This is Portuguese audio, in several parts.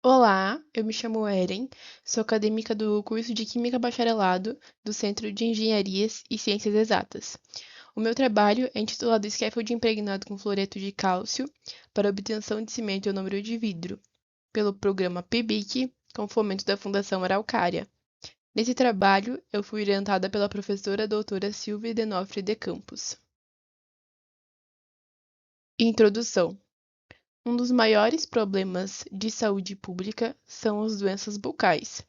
Olá, eu me chamo Eren, sou acadêmica do curso de Química Bacharelado do Centro de Engenharias e Ciências Exatas. O meu trabalho é intitulado Scaffold impregnado com fluoreto de cálcio para obtenção de cimento ionômero de vidro, pelo programa PBIC, com fomento da Fundação Araucária. Nesse trabalho, eu fui orientada pela professora doutora Silvia Denofre de Campos. Introdução. Um dos maiores problemas de saúde pública são as doenças bucais.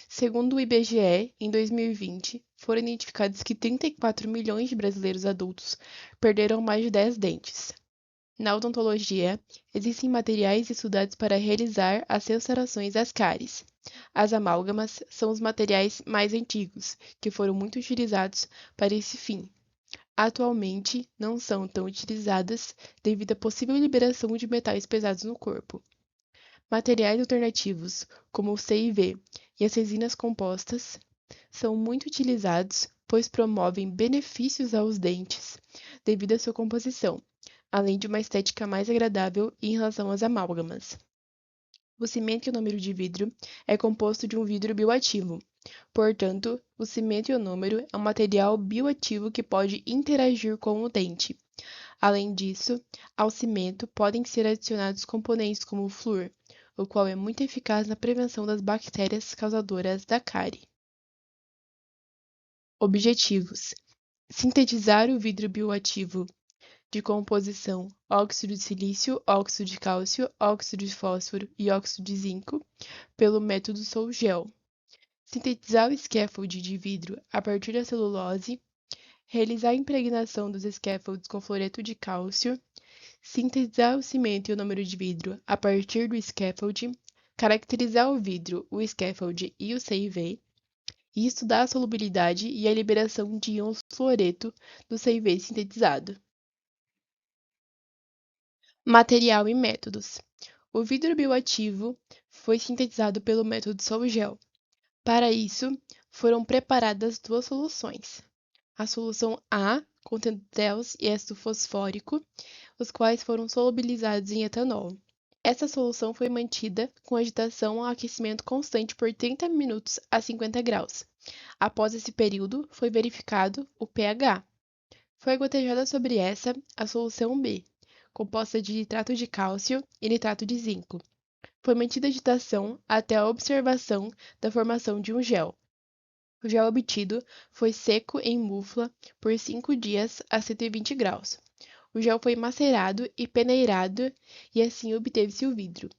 Segundo o IBGE, em 2020, foram identificados que 34 milhões de brasileiros adultos perderam mais de 10 dentes. Na odontologia, existem materiais estudados para realizar as restaurações das cáries. As amálgamas são os materiais mais antigos, que foram muito utilizados para esse fim. Atualmente, não são tão utilizadas devido à possível liberação de metais pesados no corpo. Materiais alternativos, como o CIV e as resinas compostas, são muito utilizados, pois promovem benefícios aos dentes devido à sua composição, além de uma estética mais agradável em relação às amálgamas. O cimento ionômero de vidro é composto de um vidro bioativo. Portanto, o cimento ionômero é um material bioativo que pode interagir com o dente. Além disso, ao cimento podem ser adicionados componentes como o flúor, o qual é muito eficaz na prevenção das bactérias causadoras da cárie. Objetivos: sintetizar o vidro bioativo de composição óxido de silício, óxido de cálcio, óxido de fósforo e óxido de zinco pelo método Sol-Gel. Sintetizar o scaffold de vidro a partir da celulose, realizar a impregnação dos scaffolds com fluoreto de cálcio, sintetizar o cimento ionômero de vidro a partir do scaffold, caracterizar o vidro, o scaffold e o CIV, e estudar a solubilidade e a liberação de íons fluoreto do CIV sintetizado. Material e métodos. O vidro bioativo foi sintetizado pelo método Sol-Gel. Para isso, foram preparadas duas soluções. A solução A, contendo TELS e ácido fosfórico, os quais foram solubilizados em etanol. Essa solução foi mantida com agitação a aquecimento constante por 30 minutos a 50 graus. Após esse período, foi verificado o pH. Foi gotejada sobre essa a solução B, composta de nitrato de cálcio e nitrato de zinco. Foi mantida a agitação até a observação da formação de um gel. O gel obtido foi seco em mufla por 5 dias a 120 graus. O gel foi macerado e peneirado e assim obteve-se o vidro.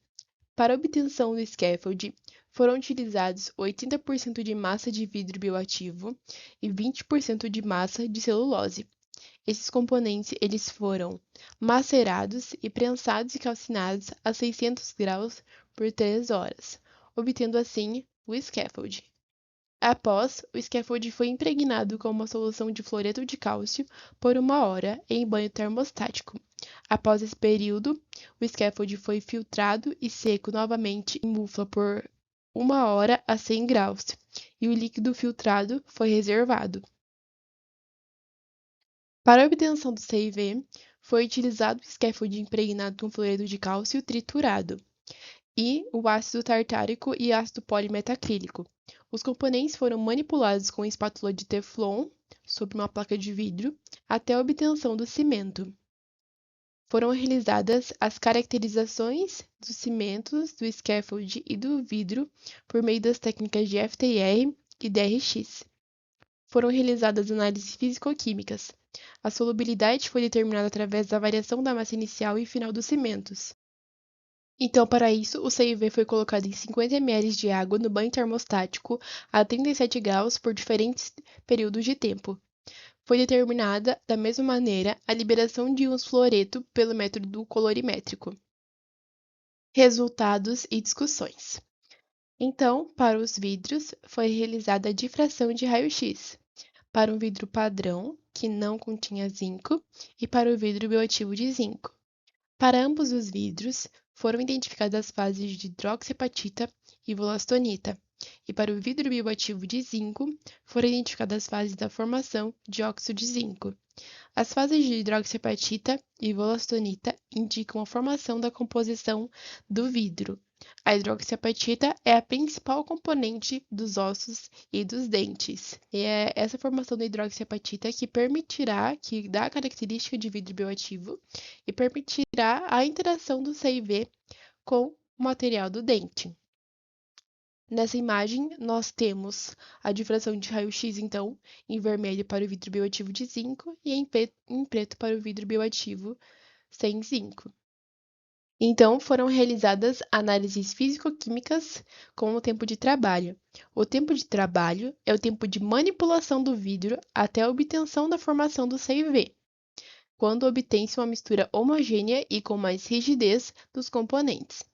Para a obtenção do scaffold, foram utilizados 80% de massa de vidro bioativo e 20% de massa de celulose. Esses componentes eles foram macerados e prensados e calcinados a 600 graus por 3 horas, obtendo assim o scaffold. Após, o scaffold foi impregnado com uma solução de fluoreto de cálcio por 1 hora em banho termostático. Após esse período, o scaffold foi filtrado e seco novamente em mufla por 1 hora a 100 graus, e o líquido filtrado foi reservado. Para a obtenção do CIV, foi utilizado o scaffold impregnado com fluoreto de cálcio triturado e o ácido tartárico e ácido polimetacrílico. Os componentes foram manipulados com espátula de Teflon sobre uma placa de vidro até a obtenção do cimento. Foram realizadas as caracterizações dos cimentos, do scaffold e do vidro por meio das técnicas de FTIR e DRX. Foram realizadas análises físico-químicas. A solubilidade foi determinada através da variação da massa inicial e final dos cimentos. Então, para isso, o CIV foi colocado em 50 ml de água no banho termostático a 37 graus por diferentes períodos de tempo. Foi determinada, da mesma maneira, a liberação de íons fluoreto pelo método colorimétrico. Resultados e discussões. Então, para os vidros, foi realizada a difração de raio-x para um vidro padrão, que não continha zinco, e para o vidro bioativo de zinco. Para ambos os vidros, foram identificadas as fases de hidroxiapatita e volastonita, e para o vidro bioativo de zinco, foram identificadas as fases da formação de óxido de zinco. As fases de hidroxiapatita e volastonita indicam a formação da composição do vidro. A hidroxiapatita é a principal componente dos ossos e dos dentes. E é essa formação da hidroxiapatita que dá a característica de vidro bioativo e permitirá a interação do CIV com o material do dente. Nessa imagem, nós temos a difração de raio-x, então, em vermelho para o vidro bioativo de zinco e em preto para o vidro bioativo sem zinco. Então, foram realizadas análises físico-químicas com o tempo de trabalho. O tempo de trabalho é o tempo de manipulação do vidro até a obtenção da formação do CIV, quando obtém-se uma mistura homogênea e com mais rigidez dos componentes.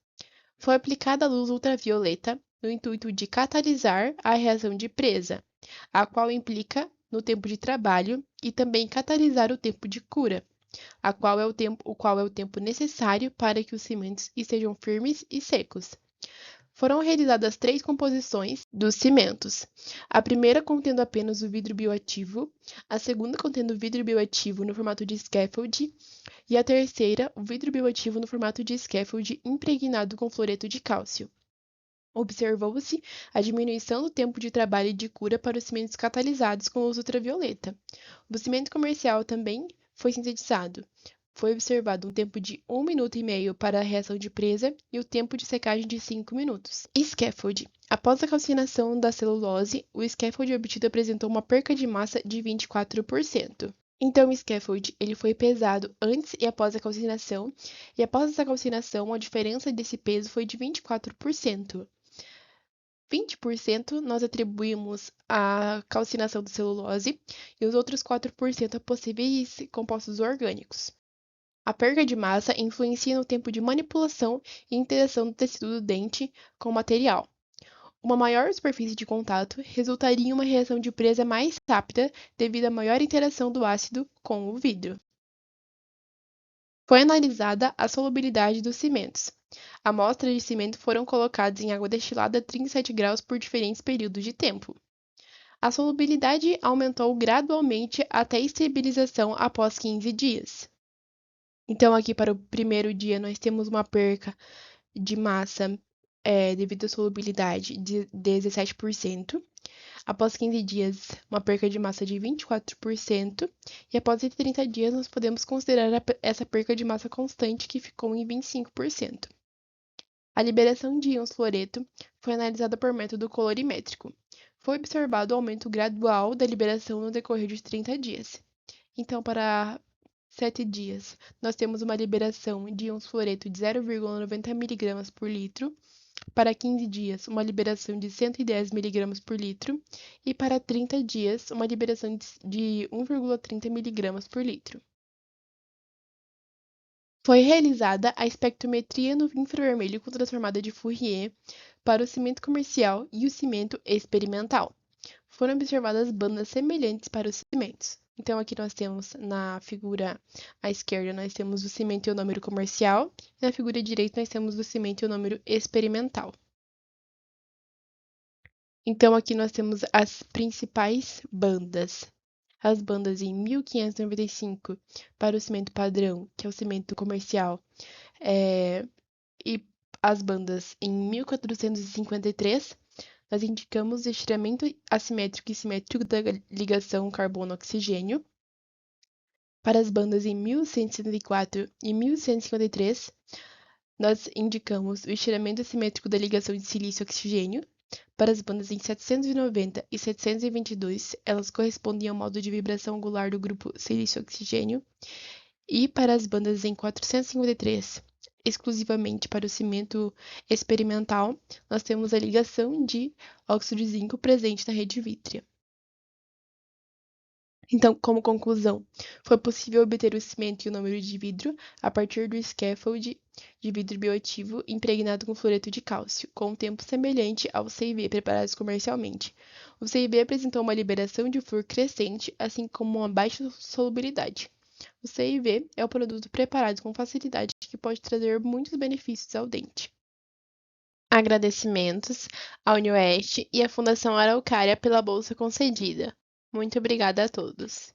Foi aplicada a luz ultravioleta no intuito de catalisar a reação de presa, a qual implica no tempo de trabalho, e também catalisar o tempo de cura, o qual é o tempo necessário para que os cimentos estejam firmes e secos. Foram realizadas 3 composições dos cimentos. A primeira contendo apenas o vidro bioativo, a segunda contendo o vidro bioativo no formato de scaffold e a terceira, o vidro bioativo no formato de scaffold impregnado com fluoreto de cálcio. Observou-se a diminuição do tempo de trabalho e de cura para os cimentos catalisados com luz ultravioleta. O cimento comercial também foi sintetizado. Foi observado um tempo de 1 minuto e meio para a reação de presa e o tempo de secagem de 5 minutos. Scaffold. Após a calcinação da celulose, o scaffold obtido apresentou uma perca de massa de 24%. Então, o scaffold ele foi pesado antes e após a calcinação, e após essa calcinação, a diferença desse peso foi de 24%. 20% nós atribuímos à calcinação da celulose e os outros 4% a possíveis compostos orgânicos. A perda de massa influencia no tempo de manipulação e interação do tecido do dente com o material. Uma maior superfície de contato resultaria em uma reação de presa mais rápida devido à maior interação do ácido com o vidro. Foi analisada a solubilidade dos cimentos. Amostras de cimento foram colocadas em água destilada a 37 graus por diferentes períodos de tempo. A solubilidade aumentou gradualmente até a estabilização após 15 dias. Então, aqui para o primeiro dia, nós temos uma perca de massa devido à solubilidade de 17%. Após 15 dias, uma perca de massa de 24%. E após 30 dias, nós podemos considerar essa perca de massa constante, que ficou em 25%. A liberação de íons fluoreto foi analisada por método colorimétrico. Foi observado o aumento gradual da liberação no decorrer de 30 dias. Então, para 7 dias, nós temos uma liberação de íons fluoreto de 0,90 mg por litro. Para 15 dias, uma liberação de 110 mg por litro. E para 30 dias, uma liberação de 1,30 mg por litro. Foi realizada a espectrometria no infravermelho com transformada de Fourier para o cimento comercial e o cimento experimental. Foram observadas bandas semelhantes para os cimentos. Então, aqui nós temos na figura à esquerda, nós temos o cimento ionômero comercial, e na figura direita nós temos o cimento ionômero experimental. Então, aqui nós temos as principais bandas. As bandas em 1595 para o cimento padrão, que é o cimento comercial, e as bandas em 1453, nós indicamos o estiramento assimétrico e simétrico da ligação carbono-oxigênio. Para as bandas em 1164 e 1153, nós indicamos o estiramento assimétrico da ligação de silício-oxigênio. Para as bandas em 790 e 722, elas correspondem ao modo de vibração angular do grupo silício-oxigênio. E para as bandas em 453, exclusivamente para o cimento experimental, nós temos a ligação de óxido de zinco presente na rede vítrea. Então, como conclusão, foi possível obter o cimento ionômero de vidro a partir do scaffold de vidro bioativo impregnado com fluoreto de cálcio, com um tempo semelhante ao CIV preparados comercialmente. O CIV apresentou uma liberação de flúor crescente, assim como uma baixa solubilidade. O CIV é o produto preparado com facilidade que pode trazer muitos benefícios ao dente. Agradecimentos à UniOeste e à Fundação Araucária pela bolsa concedida. Muito obrigada a todos.